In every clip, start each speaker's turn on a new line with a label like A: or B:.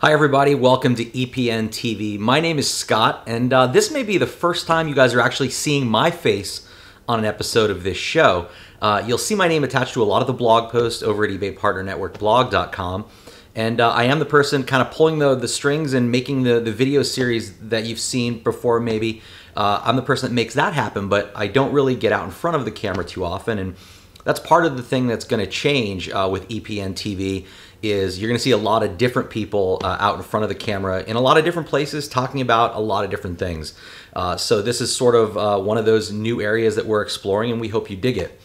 A: Hi everybody, welcome to ePN TV. My name is Scott, and this may be the first time you guys are actually seeing my face on an episode of this show. You'll see my name attached to a lot of the blog posts over at eBayPartnerNetworkBlog.com, and I am the person kind of pulling the strings and making the video series that you've seen before maybe. I'm the person that makes that happen, but I don't really get out in front of the camera too often, and that's part of the thing that's going to change with ePN TV. Is you're going to see a lot of different people out in front of the camera in a lot of different places talking about a lot of different things. So this is sort of one of those new areas that we're exploring, and we hope you dig it.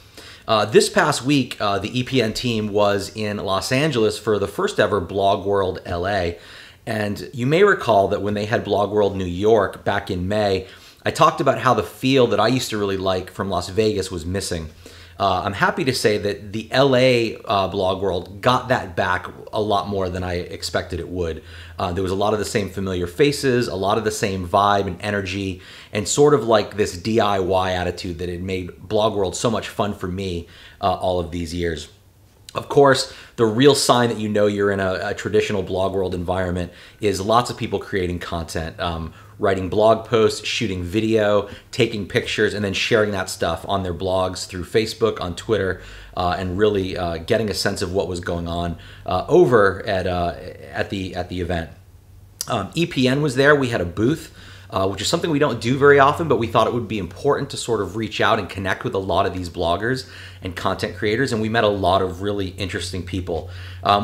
A: This past week, the ePN team was in Los Angeles for the first ever BlogWorld LA. And you may recall that when they had BlogWorld New York back in May, I talked about how the feel that I used to really like from Las Vegas was missing. I'm happy to say that the LA BlogWorld got that back a lot more than I expected it would. There was a lot of the same familiar faces, a lot of the same vibe and energy, and sort of like this DIY attitude that had made BlogWorld so much fun for me all of these years. Of course, the real sign that you know you're in a traditional BlogWorld environment is lots of people creating content, writing blog posts, shooting video, taking pictures, and then sharing that stuff on their blogs through Facebook, on Twitter, and really getting a sense of what was going on over at the event. ePN was there. We had a booth, which is something we don't do very often, but we thought it would be important to sort of reach out and connect with a lot of these bloggers and content creators, and we met a lot of really interesting people.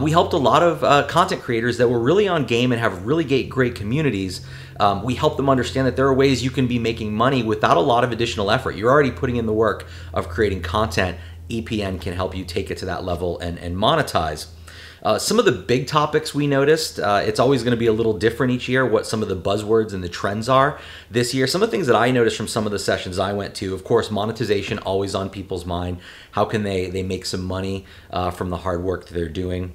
A: We helped a lot of content creators that were really on game and have really great communities. We helped them understand that there are ways you can be making money without a lot of additional effort. You're already putting in the work of creating content. ePN can help you take it to that level and monetize. Some of the big topics we noticed, it's always going to be a little different each year, what some of the buzzwords and the trends are. This year, some of the things that I noticed from some of the sessions I went to, of course, monetization always on people's mind. How can they make some money from the hard work that they're doing?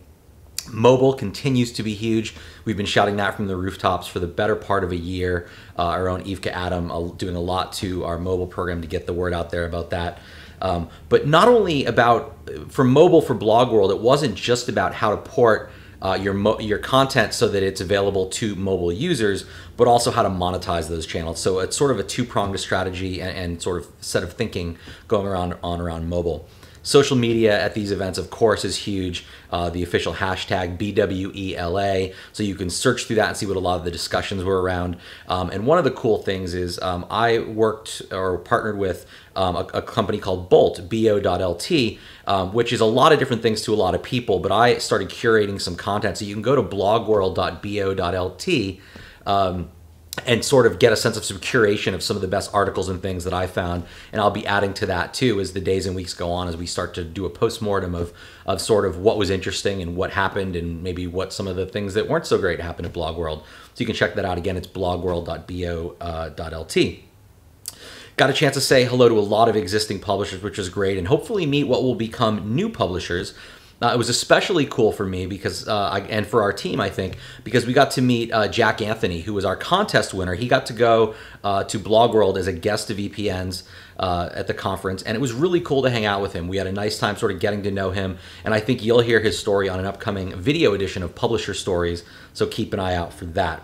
A: Mobile continues to be huge. We've been shouting that from the rooftops for the better part of a year. Our own Evka Adam doing a lot to our mobile program to get the word out there about that. But not only about, for mobile for BlogWorld, it wasn't just about how to port your content so that it's available to mobile users, but also how to monetize those channels. So it's sort of a two-pronged strategy and sort of set of thinking going around mobile. Social media at these events, of course, is huge. The official hashtag BWELA, so you can search through that and see what a lot of the discussions were around. And one of the cool things is I worked or partnered with a company called Bolt, BO.LT, which is a lot of different things to a lot of people, but I started curating some content. So you can go to blogworld.bo.lt and sort of get a sense of some curation of some of the best articles and things that I found. And I'll be adding to that too as the days and weeks go on, as we start to do a postmortem of sort of what was interesting and what happened and maybe what some of the things that weren't so great happened at BlogWorld. So you can check that out. Again, it's blogworld.bo.lt. Got a chance to say hello to a lot of existing publishers, which was great, and hopefully meet what will become new publishers. It was especially cool for me because, and for our team, I think, because we got to meet Jack Anthony, who was our contest winner. He got to go to BlogWorld as a guest of ePN's at the conference, and it was really cool to hang out with him. We had a nice time sort of getting to know him, and I think you'll hear his story on an upcoming video edition of Publisher Stories, so keep an eye out for that.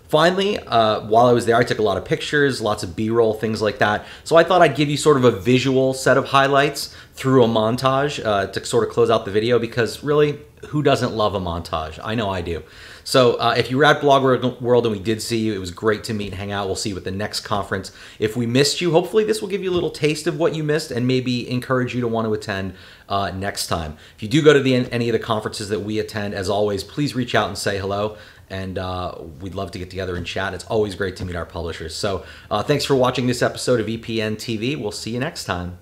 A: Finally, while I was there, I took a lot of pictures, lots of B-roll, things like that. So I thought I'd give you sort of a visual set of highlights through a montage to sort of close out the video, because really, who doesn't love a montage? I know I do. So if you were at BlogWorld and we did see you, it was great to meet and hang out. We'll see you at the next conference. If we missed you, hopefully this will give you a little taste of what you missed and maybe encourage you to want to attend next time. If you do go to any of the conferences that we attend, as always, please reach out and say hello. And we'd love to get together and chat. It's always great to meet our publishers. So thanks for watching this episode of ePN TV. We'll see you next time.